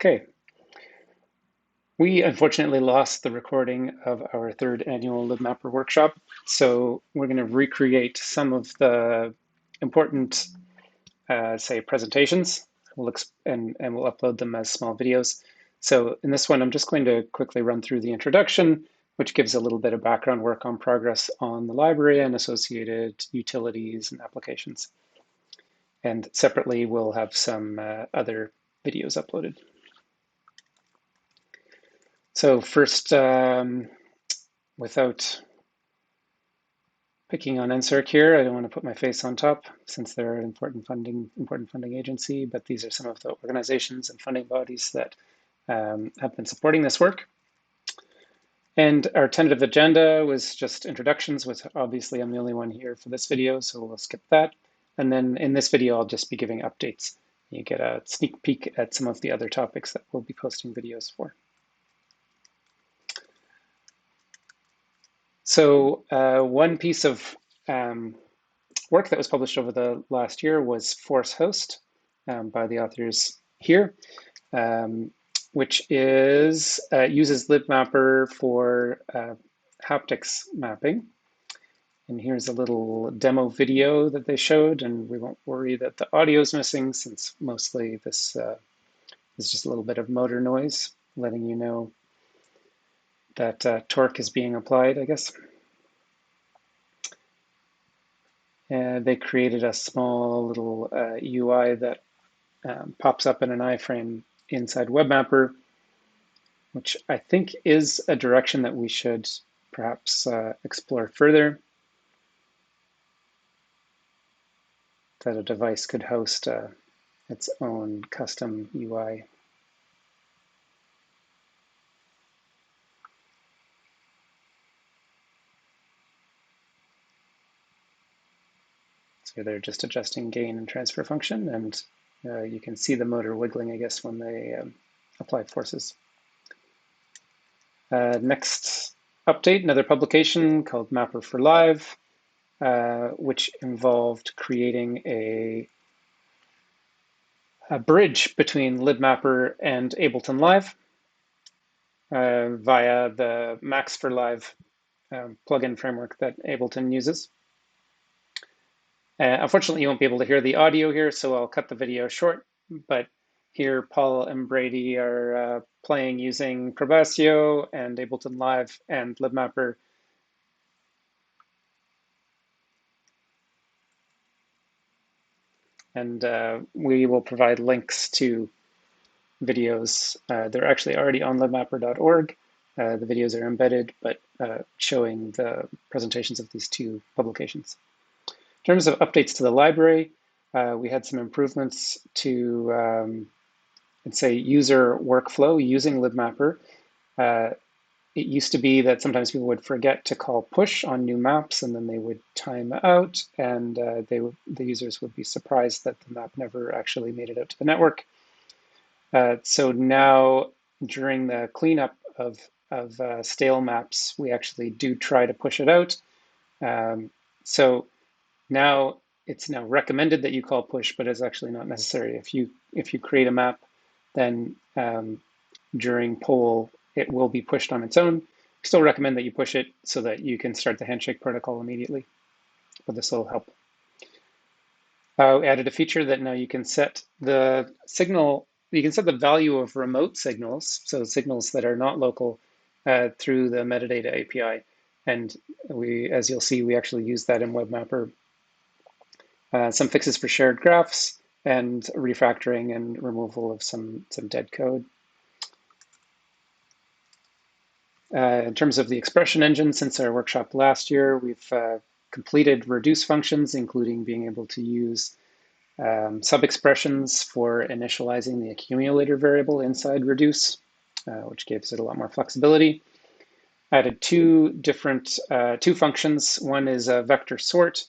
Okay, we unfortunately lost the recording of our third annual libmapper workshop, so we're going to recreate some of the important, say, presentations. And we'll upload them as small videos. So in this one, I'm just going to quickly run through the introduction, which gives a little bit of background work on progress on the library and associated utilities and applications. And separately, we'll have some other videos uploaded. So first, without picking on NSERC here, I don't want to put my face on top since they're an important funding agency, but these are some of the organizations and funding bodies that have been supporting this work. And our tentative agenda was just introductions, which obviously I'm the only one here for this video, so we'll skip that. And then in this video, I'll just be giving updates. You get a sneak peek at some of the other topics that we'll be posting videos for. So one piece of work that was published over the last year was Force Host by the authors here, which is uses libmapper for haptics mapping. And here's a little demo video that they showed, and we won't worry that the audio is missing since mostly this is just a little bit of motor noise letting you know that torque is being applied, I guess. They created a small little UI that pops up in an iframe inside WebMapper, which I think is a direction that we should perhaps explore further, that a device could host its own custom UI. So they're just adjusting gain and transfer function, and you can see the motor wiggling, I guess, when they apply forces. Next update, another publication called Mapper for Live, which involved creating a bridge between libmapper and Ableton Live via the Max for Live plugin framework that Ableton uses. Unfortunately, you won't be able to hear the audio here, so I'll cut the video short. But here, Paul and Brady are playing using Probasio and Ableton Live and libmapper. And we will provide links to videos. They're actually already on libmapper.org. The videos are embedded, but showing the presentations of these two publications. In terms of updates to the library, we had some improvements to, let's say, user workflow using libmapper. It used to be that sometimes people would forget to call push on new maps, and then they would time out, and the users would be surprised that the map never actually made it out to the network. So now, during the cleanup of stale maps, we actually do try to push it out. So now it's now recommended that you call push, but it's actually not necessary. If you create a map, then during poll, it will be pushed on its own. We still recommend that you push it so that you can start the handshake protocol immediately, but this will help. We added a feature that now you can set the signal, you can set the value of remote signals, so signals that are not local, through the metadata API. And as you'll see, we actually use that in WebMapper. Some fixes for shared graphs and refactoring and removal of some dead code. In terms of the expression engine, since our workshop last year, we've completed reduce functions, including being able to use sub-expressions for initializing the accumulator variable inside reduce, which gives it a lot more flexibility. Added two functions. One is a vector sort,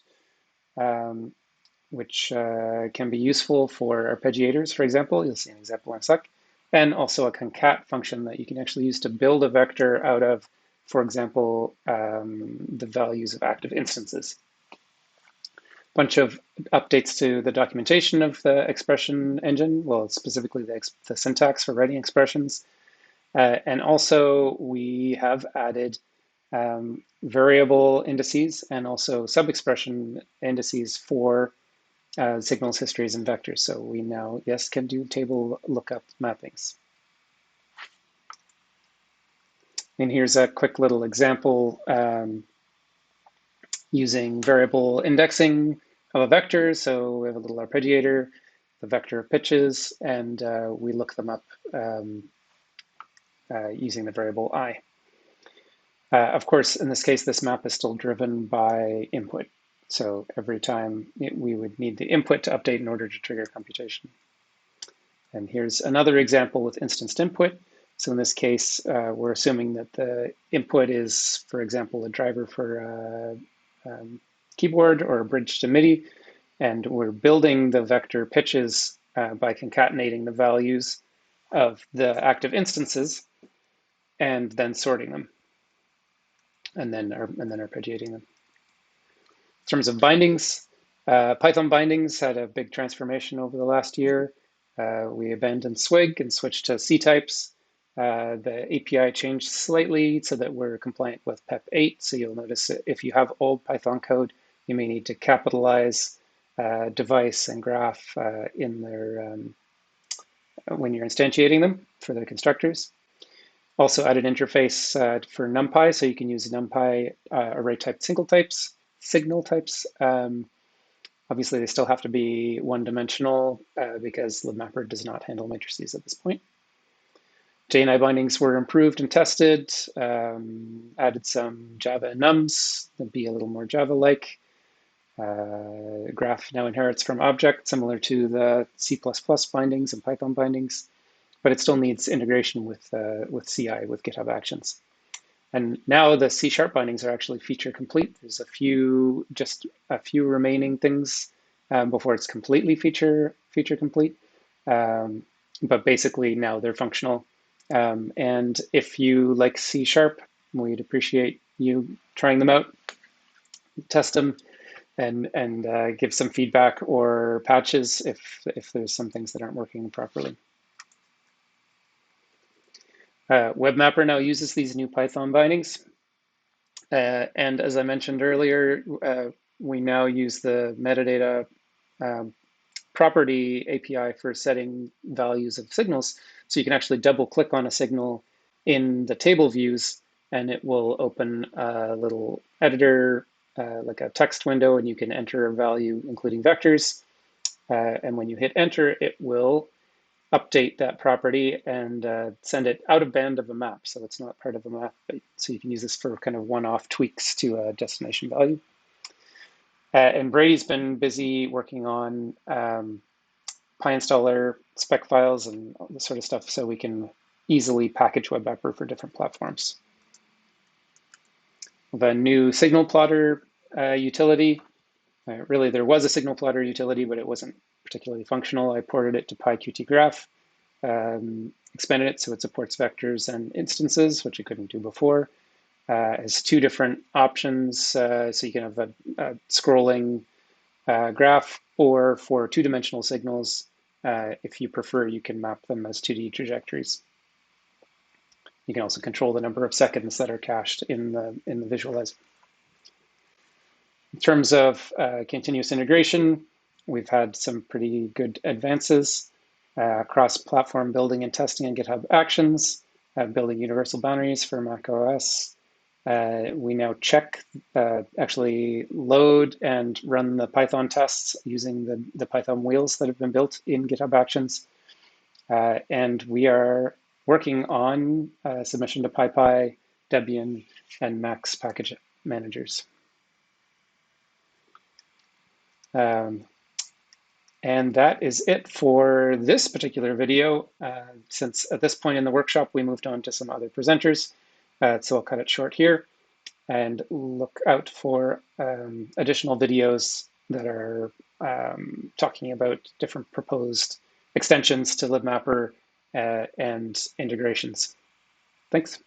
which can be useful for arpeggiators, for example. You'll see an example in a sec. And also a concat function that you can actually use to build a vector out of, for example, the values of active instances. bunch of updates to the documentation of the expression engine, well, specifically the syntax for writing expressions. And also we have added variable indices and also sub-expression indices for signals, histories, and vectors. So we now, yes, can do table lookup mappings. And here's a quick little example using variable indexing of a vector. So we have a little arpeggiator, the vector pitches, and we look them up using the variable I. Of course, in this case, this map is still driven by input. So every time we would need the input to update in order to trigger computation. And here's another example with instanced input. So in this case, we're assuming that the input is, for example, a driver for keyboard or a bridge to MIDI. And we're building the vector pitches by concatenating the values of the active instances and then sorting them and then arpeggiating them. In terms of bindings, Python bindings had a big transformation over the last year. We abandoned Swig and switched to C-types. The API changed slightly so that we're compliant with PEP 8. So you'll notice that if you have old Python code, you may need to capitalize device and graph in their when you're instantiating them for the constructors. Also added interface for NumPy, so you can use NumPy array type signal types. Obviously, they still have to be one-dimensional because libmapper does not handle matrices at this point. JNI bindings were improved and tested, added some Java nums to be a little more Java-like. Graph now inherits from object, similar to the C++ bindings and Python bindings, but it still needs integration with CI, with GitHub Actions. And now the C# bindings are actually feature complete. There's just a few remaining things before it's completely feature complete. But basically now they're functional. And if you like C#, we'd appreciate you trying them out, test them, and give some feedback or patches if there's some things that aren't working properly. WebMapper now uses these new Python bindings. And as I mentioned earlier, we now use the metadata property API for setting values of signals. So you can actually double click on a signal in the table views and it will open a little editor, like a text window, and you can enter a value including vectors. And when you hit enter, it will update that property and send it out of band of a map. So it's not part of a map, so you can use this for kind of one-off tweaks to a destination value. And Brady's been busy working on PyInstaller spec files and all this sort of stuff so we can easily package WebMapper for different platforms. The new signal plotter utility. Really, there was a signal plotter utility, but it wasn't particularly functional. I ported it to PyQtGraph, expanded it so it supports vectors and instances, which it couldn't do before. It has two different options, so you can have a scrolling graph, or for two-dimensional signals, if you prefer, you can map them as 2D trajectories. You can also control the number of seconds that are cached in the visualizer. In terms of continuous integration, we've had some pretty good advances cross-platform building and testing in GitHub Actions, building universal boundaries for Mac OS. We now actually load and run the Python tests using the Python wheels that have been built in GitHub Actions. And we are working on submission to PyPy, Debian, and Max package managers. And that is it for this particular video. Since at this point in the workshop, we moved on to some other presenters. So I'll cut it short here and look out for additional videos that are talking about different proposed extensions to libmapper and integrations. Thanks.